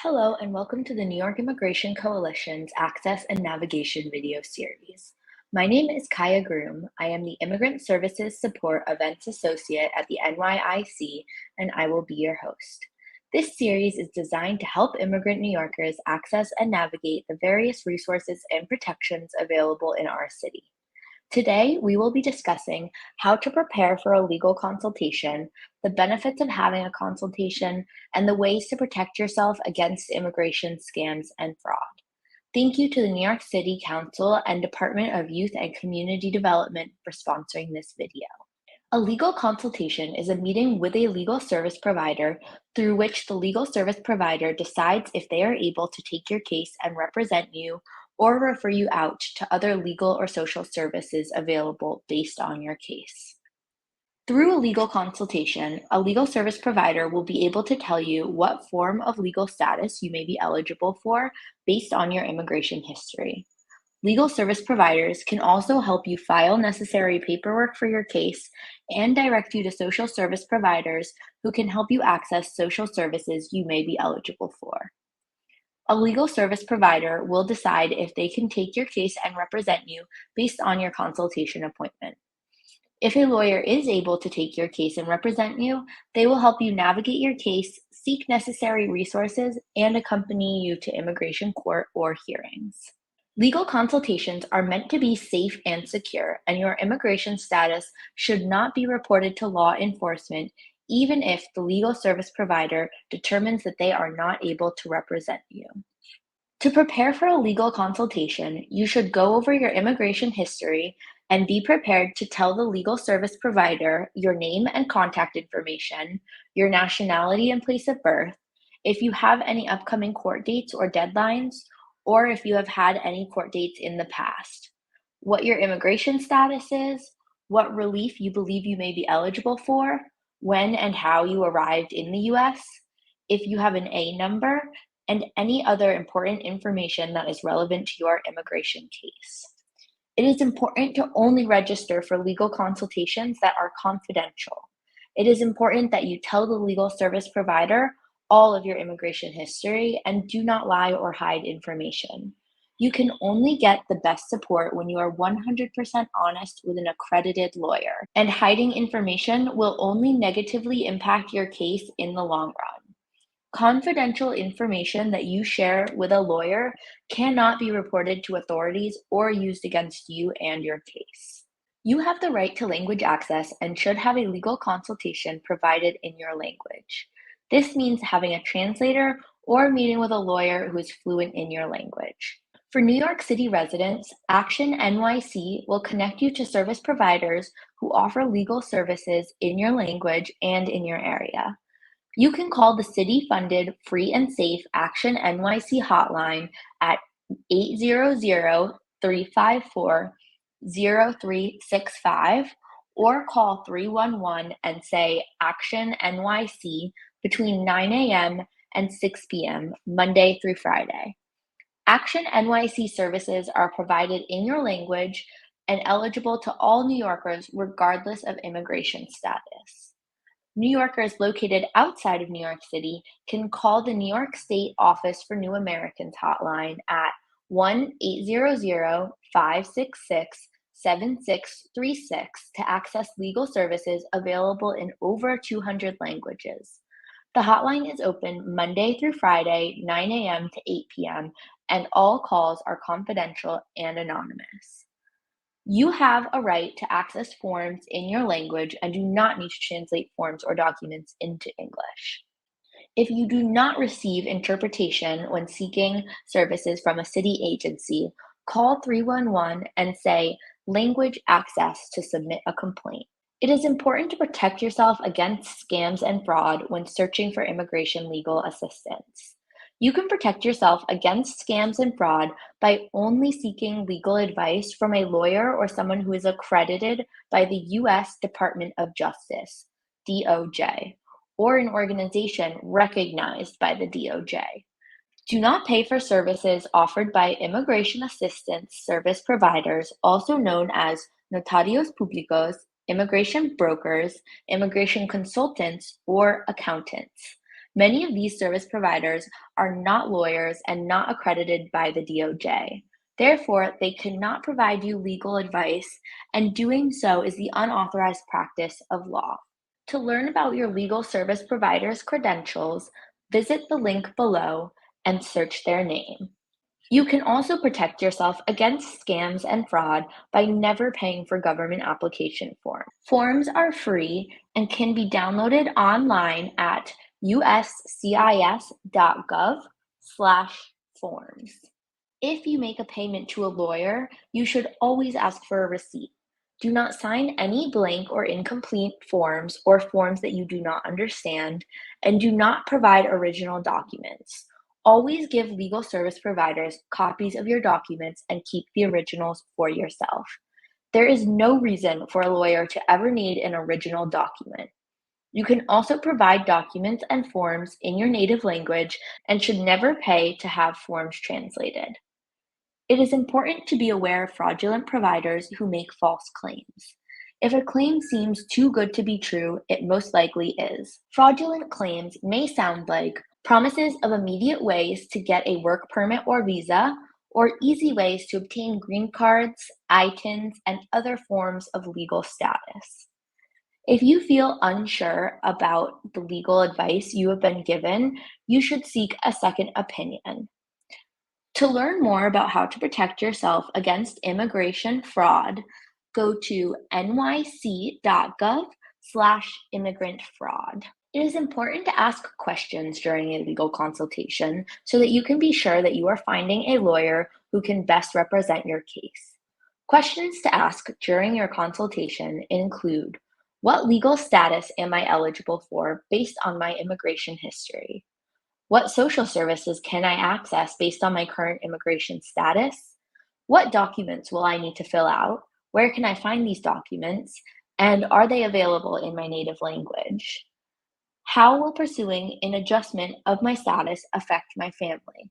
Hello and welcome to the New York Immigration Coalition's Access and Navigation video series. My name is Kaya Groom. I am the Immigrant Services Support Events Associate at the NYIC, and I will be your host. This series is designed to help immigrant New Yorkers access and navigate the various resources and protections available in our city. Today, we will be discussing how to prepare for a legal consultation, the benefits of having a consultation, and the ways to protect yourself against immigration scams and fraud. Thank you to the New York City Council and Department of Youth and Community Development for sponsoring this video. A legal consultation is a meeting with a legal service provider through which the legal service provider decides if they are able to take your case and represent you or refer you out to other legal or social services available based on your case. Through a legal consultation, a legal service provider will be able to tell you what form of legal status you may be eligible for based on your immigration history. Legal service providers can also help you file necessary paperwork for your case and direct you to social service providers who can help you access social services you may be eligible for. A legal service provider will decide if they can take your case and represent you based on your consultation appointment. If a lawyer is able to take your case and represent you, they will help you navigate your case, seek necessary resources, and accompany you to immigration court or hearings. Legal consultations are meant to be safe and secure, and your immigration status should not be reported to law enforcement even if the legal service provider determines that they are not able to represent you. To prepare for a legal consultation, you should go over your immigration history and be prepared to tell the legal service provider your name and contact information, your nationality and place of birth, if you have any upcoming court dates or deadlines, or if you have had any court dates in the past, what your immigration status is, what relief you believe you may be eligible for, when and how you arrived in the US, if you have an A number, and any other important information that is relevant to your immigration case. It is important to only register for legal consultations that are confidential. It is important that you tell the legal service provider all of your immigration history and do not lie or hide information. You can only get the best support when you are 100% honest with an accredited lawyer, and hiding information will only negatively impact your case in the long run. Confidential information that you share with a lawyer cannot be reported to authorities or used against you and your case. You have the right to language access and should have a legal consultation provided in your language. This means having a translator or meeting with a lawyer who is fluent in your language. For New York City residents, Action NYC will connect you to service providers who offer legal services in your language and in your area. You can call the city-funded free and safe Action NYC hotline at 800-354-0365 or call 311 and say Action NYC between 9 a.m. and 6 p.m. Monday through Friday. Action NYC services are provided in your language and eligible to all New Yorkers regardless of immigration status. New Yorkers located outside of New York City can call the New York State Office for New Americans hotline at 1-800-566-7636 to access legal services available in over 200 languages. The hotline is open Monday through Friday, 9 a.m. to 8 p.m., and all calls are confidential and anonymous. You have a right to access forms in your language and do not need to translate forms or documents into English. If you do not receive interpretation when seeking services from a city agency, call 311 and say language access to submit a complaint. It is important to protect yourself against scams and fraud when searching for immigration legal assistance. You can protect yourself against scams and fraud by only seeking legal advice from a lawyer or someone who is accredited by the U.S. Department of Justice, DOJ, or an organization recognized by the DOJ. Do not pay for services offered by immigration assistance service providers, also known as notarios públicos, immigration brokers, immigration consultants, or accountants. Many of these service providers are not lawyers and not accredited by the DOJ. Therefore, they cannot provide you legal advice, and doing so is the unauthorized practice of law. To learn about your legal service provider's credentials, visit the link below and search their name. You can also protect yourself against scams and fraud by never paying for government application forms. Forms are free and can be downloaded online at uscis.gov/forms. If you make a payment to a lawyer, you should always ask for a receipt. Do not sign any blank or incomplete forms or forms that you do not understand, and do not provide original documents. Always give legal service providers copies of your documents and keep the originals for yourself. There is no reason for a lawyer to ever need an original document. You can also provide documents and forms in your native language and should never pay to have forms translated. It is important to be aware of fraudulent providers who make false claims. If a claim seems too good to be true, it most likely is. Fraudulent claims may sound like promises of immediate ways to get a work permit or visa, or easy ways to obtain green cards, ITINs, and other forms of legal status. If you feel unsure about the legal advice you have been given, you should seek a second opinion. To learn more about how to protect yourself against immigration fraud, go to nyc.gov/immigrant fraud. It is important to ask questions during a legal consultation so that you can be sure that you are finding a lawyer who can best represent your case. Questions to ask during your consultation include: what legal status am I eligible for based on my immigration history? What social services can I access based on my current immigration status? What documents will I need to fill out? Where can I find these documents? And are they available in my native language? How will pursuing an adjustment of my status affect my family?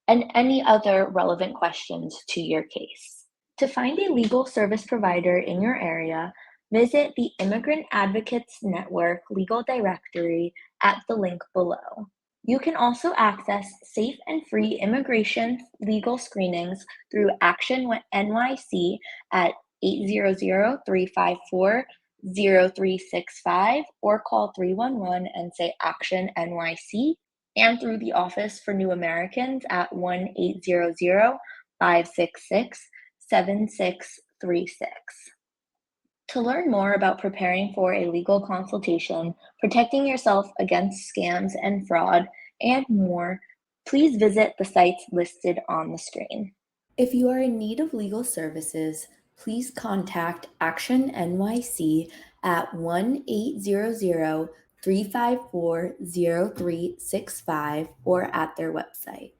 And any other relevant questions to your case. To find a legal service provider in your area, visit the Immigrant Advocates Network legal directory at the link below. You can also access safe and free immigration legal screenings through Action NYC at 800-354-0365 or call 311 and say Action NYC, and through the Office for New Americans at 1-800-566-7636. To learn more about preparing for a legal consultation, protecting yourself against scams and fraud, and more, please visit the sites listed on the screen. If you are in need of legal services, please contact Action NYC at 1-800-354-0365 or at their website.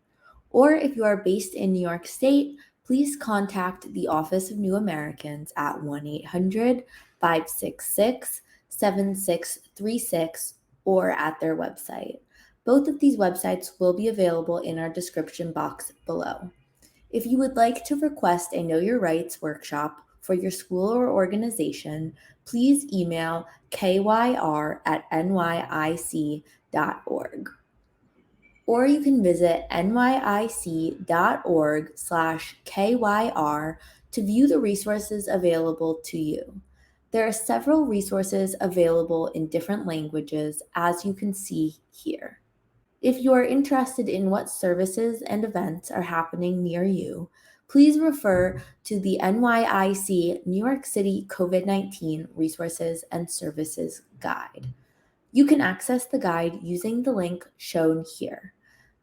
Or if you are based in New York State, please contact the Office of New Americans at 1-800-566-7636 or at their website. Both of these websites will be available in our description box below. If you would like to request a Know Your Rights workshop for your school or organization, please email kyr@nyic.org. Or you can visit nyic.org/kyr to view the resources available to you. There are several resources available in different languages, as you can see here. If you are interested in what services and events are happening near you, please refer to the NYIC New York City COVID-19 Resources and Services Guide. You can access the guide using the link shown here.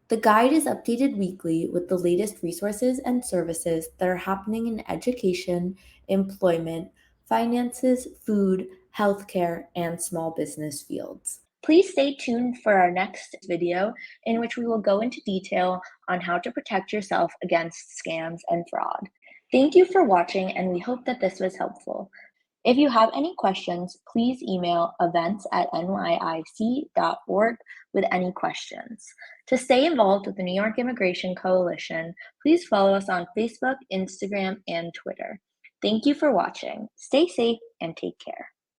The guide is updated weekly with the latest resources and services that are happening in education, employment, finances, food, healthcare, and small business fields. Please stay tuned for our next video, in which we will go into detail on how to protect yourself against scams and fraud. Thank you for watching, and we hope that this was helpful. If you have any questions, please email events@nyic.org with any questions. To stay involved with the New York Immigration Coalition, please follow us on Facebook, Instagram, and Twitter. Thank you for watching. Stay safe and take care.